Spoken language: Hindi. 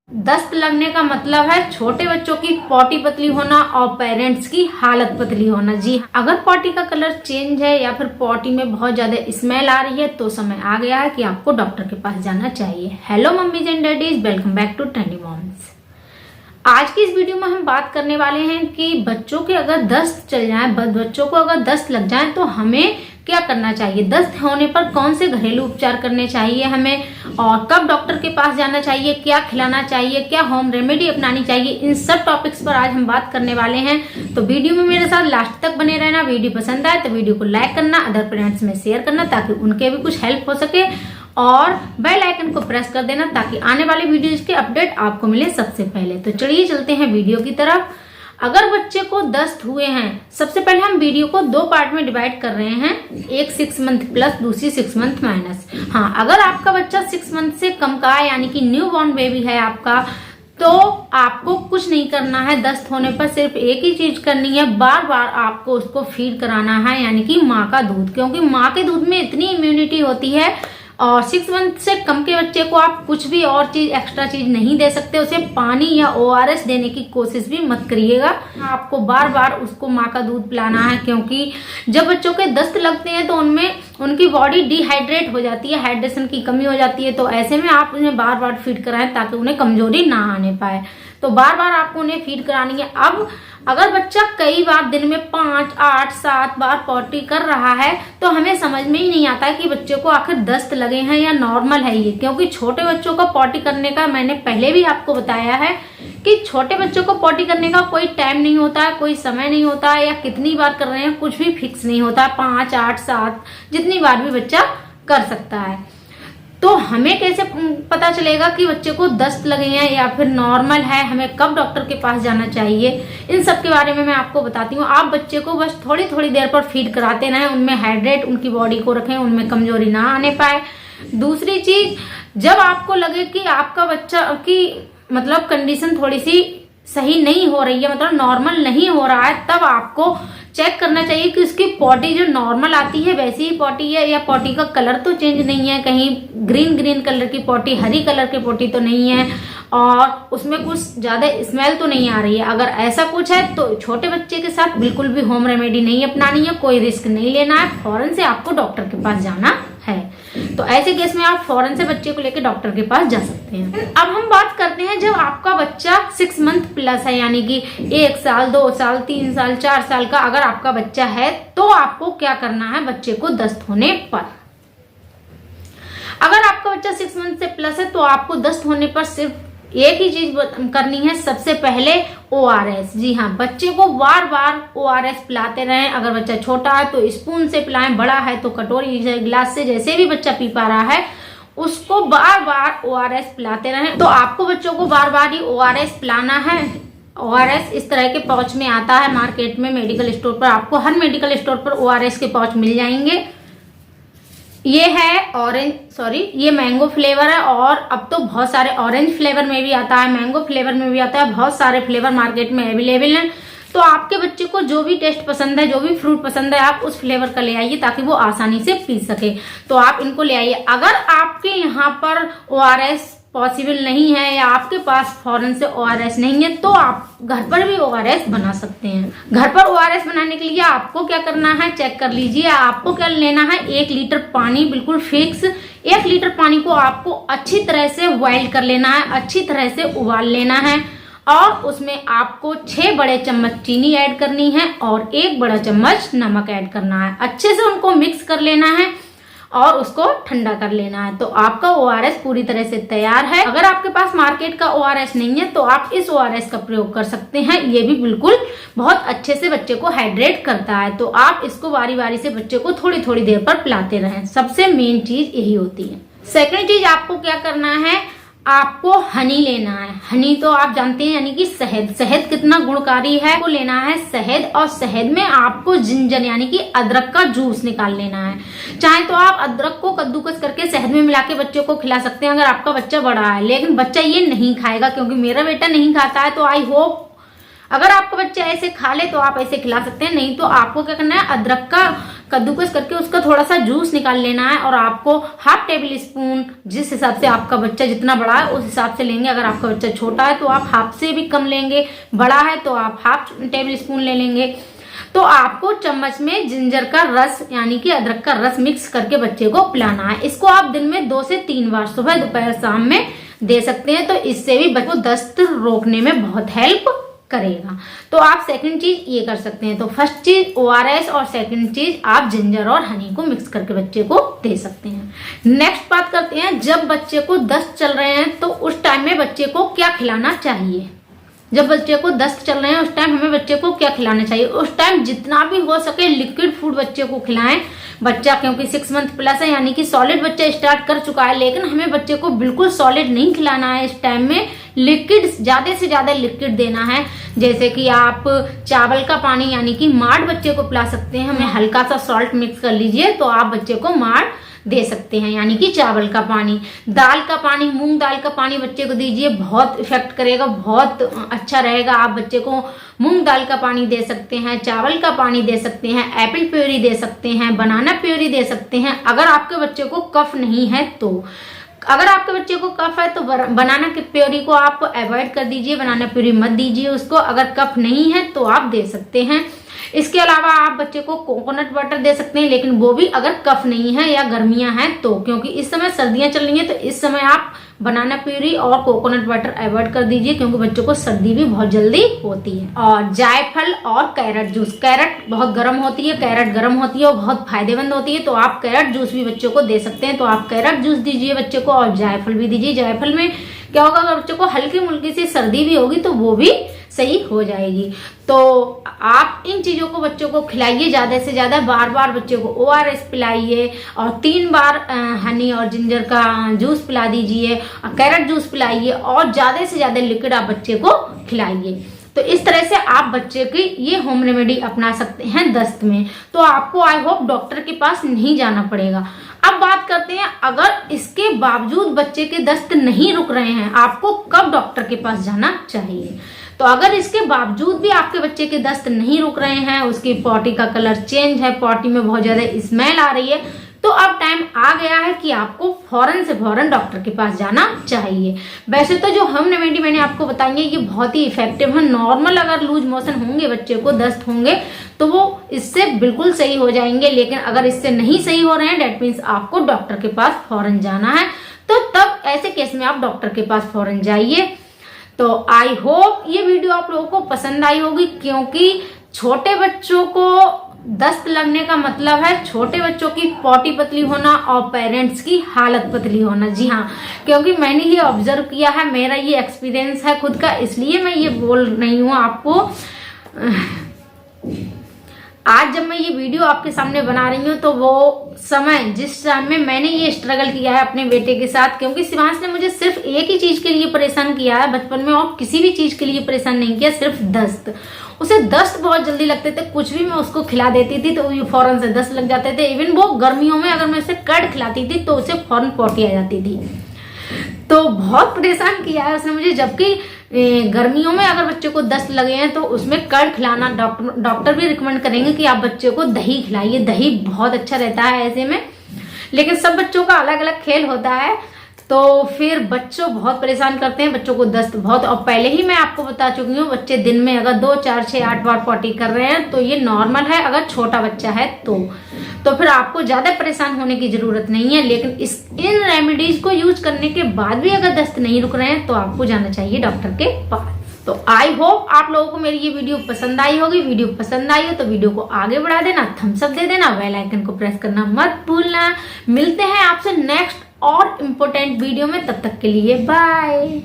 दस्त लगने का मतलब है छोटे बच्चों की पॉटी पतली होना और पेरेंट्स की हालत पतली होना। जी, अगर पॉटी का कलर चेंज है या फिर पॉटी में बहुत ज्यादा स्मेल आ रही है तो समय आ गया है कि आपको डॉक्टर के पास जाना चाहिए। Hello mummies and daddies, welcome back to trendy moms. आज की इस वीडियो में हम बात करने वाले हैं कि बच्चों के अगर दस्त चल जाए, बच्चों को अगर दस्त लग जाए तो हमें क्या करना चाहिए, दस्त होने पर कौन से घरेलू उपचार करने चाहिए हमें, और कब डॉक्टर के पास जाना चाहिए, क्या खिलाना चाहिए, क्या होम रेमेडी अपनानी चाहिए। इन सब टॉपिक्स पर आज हम बात करने वाले हैं। तो वीडियो में मेरे साथ लास्ट तक बने रहना। वीडियो पसंद आए तो वीडियो को लाइक करना, अदर फ्रेंड्स में शेयर करना ताकि उनके भी कुछ हेल्प हो सके, और बेल आइकन को प्रेस कर देना ताकि आने वाले वीडियोज के अपडेट आपको मिले सबसे पहले। तो चलिए चलते हैं वीडियो की तरफ। अगर बच्चे को दस्त हुए हैं, सबसे पहले हम वीडियो को दो पार्ट में डिवाइड कर रहे हैं, एक 6 मंथ प्लस, दूसरी 6 मंथ माइनस। हाँ, अगर आपका बच्चा 6 मंथ से कम का है, यानी कि न्यू बॉर्न बेबी है आपका, तो आपको कुछ नहीं करना है। दस्त होने पर सिर्फ एक ही चीज करनी है, बार बार आपको उसको फीड कराना है, यानी कि माँ का दूध, क्योंकि माँ के दूध में इतनी इम्यूनिटी होती है। और 6 मंथ से कम के बच्चे को आप कुछ भी और चीज, एक्स्ट्रा चीज नहीं दे सकते। उसे पानी या ORS देने की कोशिश भी मत करिएगा। आपको बार बार उसको माँ का दूध पिलाना है, क्योंकि जब बच्चों के दस्त लगते हैं तो उनमें उनकी बॉडी डिहाइड्रेट हो जाती है, हाइड्रेशन की कमी हो जाती है। तो ऐसे में आप उन्हें बार बार फीड कराएं ताकि उन्हें कमजोरी ना आने पाए। तो बार बार आपको उन्हें फीड करानी है। अब अगर बच्चा कई बार दिन में 5, 8, 7 बार पॉटी कर रहा है तो हमें समझ में ही नहीं आता कि बच्चे को आखिर दस्त लगे हैं या नॉर्मल है ये, क्योंकि छोटे बच्चों का पॉटी करने का मैंने पहले भी आपको बताया है कि छोटे बच्चों को पॉटी करने का कोई टाइम नहीं होता है, कोई समय नहीं होता है, या कितनी बार कर रहे हैं कुछ भी फिक्स नहीं होता। 5, 8, 7 जितनी बार भी बच्चा कर सकता है। तो हमें कैसे पता चलेगा कि बच्चे को दस्त लगे हैं या फिर नॉर्मल है, हमें कब डॉक्टर के पास जाना चाहिए, इन सब के बारे में मैं आपको बताती हूँ। आप बच्चे को बस थोड़ी थोड़ी देर पर फीड कराते रहें, उनमें हाइड्रेट उनकी बॉडी को रखें, उनमें कमजोरी ना आने पाए। दूसरी चीज, जब आपको लगे कि आपका बच्चा की मतलब कंडीशन थोड़ी सी सही नहीं हो रही है, मतलब नॉर्मल नहीं हो रहा है, तब आपको चेक करना चाहिए कि उसकी पॉटी जो नॉर्मल आती है वैसी ही पॉटी है, या पॉटी का कलर तो चेंज नहीं है, कहीं ग्रीन कलर की पॉटी, हरी कलर की पॉटी तो नहीं है, और उसमें कुछ ज्यादा स्मेल तो नहीं आ रही है। अगर ऐसा कुछ है तो छोटे बच्चे के साथ बिल्कुल भी होम रेमेडी नहीं अपनानी है, कोई रिस्क नहीं लेना है, फौरन से आपको डॉक्टर के पास जाना है। तो ऐसे केस में आप फौरन से बच्चे को लेकर डॉक्टर के पास जा सकते हैं। अब हम बात करते हैं जब आपका बच्चा 6 मंथ प्लस है, यानी कि 1 साल, 2 साल, 3 साल, 4 साल का अगर आपका बच्चा है, तो आपको क्या करना है बच्चे को दस्त होने पर। अगर आपका बच्चा 6 मंथ से प्लस है तो आपको दस्त होने पर सिर्फ एक ही चीज करनी है, सबसे पहले ORS। जी हाँ, बच्चे को बार बार ORS पिलाते रहें। अगर बच्चा छोटा है तो स्पून से पिलाएं, बड़ा है तो कटोरी से, गिलास से, जैसे भी बच्चा पी पा रहा है उसको बार बार ORS पिलाते रहें। तो आपको बच्चों को बार बार ही ORS पिलाना है। ORS इस तरह के पाउच में आता है मार्केट में, मेडिकल स्टोर पर, आपको हर मेडिकल स्टोर पर ORS के पाउच मिल जाएंगे। ये है ये मैंगो फ्लेवर है, और अब तो बहुत सारे ऑरेंज फ्लेवर में भी आता है, मैंगो फ्लेवर में भी आता है, बहुत सारे फ्लेवर मार्केट में अवेलेबल हैं। तो आपके बच्चे को जो भी टेस्ट पसंद है, जो भी फ्रूट पसंद है, आप उस फ्लेवर का ले आइए ताकि वो आसानी से पी सके। तो आप इनको ले आइए। अगर आपके यहाँ पर ORS पॉसिबल नहीं है या आपके पास फौरन से ORS नहीं है तो आप घर पर भी ORS बना सकते हैं। घर पर ORS बनाने के लिए आपको क्या करना है, चेक कर लीजिए। आपको क्या लेना है, 1 लीटर पानी, बिल्कुल फिक्स 1 लीटर पानी को आपको अच्छी तरह से बॉइल कर लेना है, अच्छी तरह से उबाल लेना है, और उसमें आपको 6 बड़े चम्मच चीनी ऐड करनी है और 1 बड़ा चम्मच नमक ऐड करना है। अच्छे से उनको मिक्स कर लेना है और उसको ठंडा कर लेना है। तो आपका ORS पूरी तरह से तैयार है। अगर आपके पास मार्केट का ORS नहीं है तो आप इस ORS का प्रयोग कर सकते हैं। ये भी बिल्कुल बहुत अच्छे से बच्चे को हाइड्रेट करता है। तो आप इसको बारी बारी से बच्चे को थोड़ी थोड़ी देर पर पिलाते रहें। सबसे मेन चीज यही होती है। सेकंड चीज आपको क्या करना है, आपको हनी लेना है। हनी तो आप जानते हैं, यानी कि शहद। शहद कितना गुणकारी है, वो लेना है शहद, और शहद में आपको जिंजर यानी कि अदरक का जूस निकाल लेना है। चाहे तो आप अदरक को कद्दूकस करके शहद में मिला के बच्चे को खिला सकते हैं अगर आपका बच्चा बड़ा है, लेकिन बच्चा ये नहीं खाएगा, क्योंकि मेरा बेटा नहीं खाता है। तो आई होप अगर आपका बच्चा ऐसे खा ले तो आप ऐसे खिला सकते हैं, नहीं तो आपको क्या करना है, अदरक का कद्दूकस करके उसका थोड़ा सा जूस निकाल लेना है और आपको हाफ टेबल स्पून, जिस हिसाब से आपका बच्चा जितना बड़ा है उस हिसाब से लेंगे। अगर आपका बच्चा छोटा है तो आप हाफ से भी कम लेंगे, बड़ा है तो आप हाफ टेबल स्पून ले लेंगे। तो आपको चम्मच में जिंजर का रस यानी कि अदरक का रस मिक्स करके बच्चे को पिलाना है। इसको आप दिन में 2 से 3 बार सुबह दोपहर शाम में दे सकते हैं। तो इससे भी बच्चे को दस्त रोकने में बहुत हेल्प करेगा। तो आप सेकंड चीज ये कर सकते हैं। तो फर्स्ट चीज ORS और सेकंड चीज आप जिंजर और हनी को मिक्स करके बच्चे को दे सकते हैं। नेक्स्ट बात करते हैं, जब बच्चे को दस्त चल रहे हैं तो उस टाइम में बच्चे को क्या खिलाना चाहिए। जब बच्चे को दस्त चल रहे हैं उस टाइम हमें बच्चे को क्या खिलाना चाहिए। उस टाइम जितना भी हो सके लिक्विड फूड बच्चे को खिलाएं। बच्चा क्योंकि 6 मंथ प्लस है यानी कि सॉलिड बच्चा स्टार्ट कर चुका है, लेकिन हमें बच्चे को बिल्कुल सॉलिड नहीं खिलाना है। इस टाइम में लिक्विड, ज्यादा से ज्यादा लिक्विड देना है। जैसे कि आप चावल का पानी यानी कि माड़ बच्चे को पिला सकते हैं। हमें हल्का सा सॉल्ट मिक्स कर लीजिए तो आप बच्चे को माड़ दे सकते हैं यानी कि चावल का पानी। दाल का पानी, मूंग दाल का पानी बच्चे को दीजिए, बहुत इफेक्ट करेगा, बहुत अच्छा रहेगा। आप बच्चे को मूंग दाल का पानी दे सकते हैं, चावल का पानी दे सकते हैं, एप्पल प्योरी दे सकते हैं, बनाना प्योरी दे सकते हैं। अगर आपके बच्चे को कफ नहीं है तो, अगर आपके बच्चे को कफ है तो बनाना की प्योरी को आप अवॉइड कर दीजिए, बनाना प्योरी मत दीजिए उसको। अगर कफ नहीं है तो आप दे सकते हैं। इसके अलावा आप बच्चे को कोकोनट वाटर दे सकते हैं, लेकिन वो भी अगर कफ नहीं है या गर्मियां हैं तो, क्योंकि इस समय सर्दियां चल रही हैं तो इस समय आप बनाना प्यूरी और कोकोनट वाटर अवॉइड कर दीजिए, क्योंकि बच्चों को सर्दी भी बहुत जल्दी होती है। और जायफल और कैरेट जूस, कैरेट बहुत गर्म होती है, कैरेट गर्म होती है और बहुत फायदेमंद होती है, तो आप कैरेट जूस भी बच्चों को दे सकते हैं। तो आप कैरेट जूस दीजिए बच्चे को और जायफल भी दीजिए। जायफल में क्या होगा, अगर बच्चों को हल्की मुल्की सी सर्दी भी होगी तो वो भी सही हो जाएगी। तो आप इन चीजों को बच्चों को खिलाइए ज्यादा से ज्यादा, बार बार बच्चों को ORS पिलाइए और 3 बार हनी और जिंजर का जूस पिला दीजिए, कैरेट जूस पिलाइए और ज्यादा से ज्यादा लिक्विड आप बच्चे को खिलाइए। तो इस तरह से आप बच्चे की ये होम रेमेडी अपना सकते हैं दस्त में। तो आपको आई होप डॉक्टर के पास नहीं जाना पड़ेगा। अब बात करते हैं, अगर इसके बावजूद बच्चे के दस्त नहीं रुक रहे हैं, आपको कब डॉक्टर के पास जाना चाहिए। तो अगर इसके बावजूद भी आपके बच्चे के दस्त नहीं रुक रहे हैं, उसकी पॉटी का कलर चेंज है, पॉटी में बहुत ज्यादा स्मेल आ रही है, तो अब टाइम आ गया है कि आपको फौरन से फौरन डॉक्टर के पास जाना चाहिए। वैसे तो जो होम रेमेडी मैंने आपको बताई है ये बहुत ही इफेक्टिव है। नॉर्मल अगर लूज मोशन होंगे बच्चे को, दस्त होंगे, तो वो इससे बिल्कुल सही हो जाएंगे। लेकिन अगर इससे नहीं सही हो रहे हैं, डेट मीन्स आपको डॉक्टर के पास फौरन जाना है। तो तब ऐसे केस में आप डॉक्टर के पास फौरन जाइए। तो आई होप ये वीडियो आप लोगों को पसंद आई होगी, क्योंकि छोटे बच्चों को दस्त लगने का मतलब है छोटे बच्चों की पॉटी पतली होना और पेरेंट्स की हालत पतली होना। जी हाँ, क्योंकि मैंने ये ऑब्जर्व किया है, मेरा ये एक्सपीरियंस है खुद का, इसलिए मैं ये बोल रही हूँ आपको। आज जब मैं ये वीडियो आपके सामने बना रही हूँ तो वो समय जिस टाइम में मैंने ये स्ट्रगल किया है अपने बेटे के साथ, क्योंकि शिवांश ने मुझे सिर्फ एक ही चीज के लिए परेशान किया है बचपन में, और किसी भी चीज के लिए परेशान नहीं किया, सिर्फ दस्त। उसे दस्त बहुत जल्दी लगते थे, कुछ भी मैं उसको खिला देती थी तो ये फौरन से दस्त लग जाते थे। इवन वो गर्मियों में अगर मैं उसे कर्ड खिलाती थी तो उसे फौरन पॉटी आ जाती थी। तो बहुत परेशान किया है उसने मुझे। जबकि गर्मियों में अगर बच्चे को दस्त लगे हैं तो उसमें कर्ड खिलाना, डॉक्टर भी रिकमेंड करेंगे कि आप बच्चे को दही खिलाइए, दही बहुत अच्छा रहता है ऐसे में। लेकिन सब बच्चों का अलग अलग खेल होता है, तो फिर बच्चों बहुत परेशान करते हैं, बच्चों को दस्त बहुत। और पहले ही मैं आपको बता चुकी हूँ, बच्चे दिन में अगर 2, 4, 6, 8 बार पॉटी कर रहे हैं तो ये नॉर्मल है अगर छोटा बच्चा है तो फिर आपको ज्यादा परेशान होने की जरूरत नहीं है। लेकिन इन रेमेडीज को यूज करने के बाद भी अगर दस्त नहीं रुक रहे हैं तो आपको जाना चाहिए डॉक्टर के पास। तो आई होप आप लोगों को मेरी ये वीडियो पसंद आई होगी। वीडियो पसंद आई हो तो वीडियो को आगे बढ़ा देना, थम्स अप दे देना, बेल आइकन को प्रेस करना मत भूलना। मिलते हैं आपसे नेक्स्ट और इम्पोर्टेंट वीडियो में, तब तक के लिए बाय।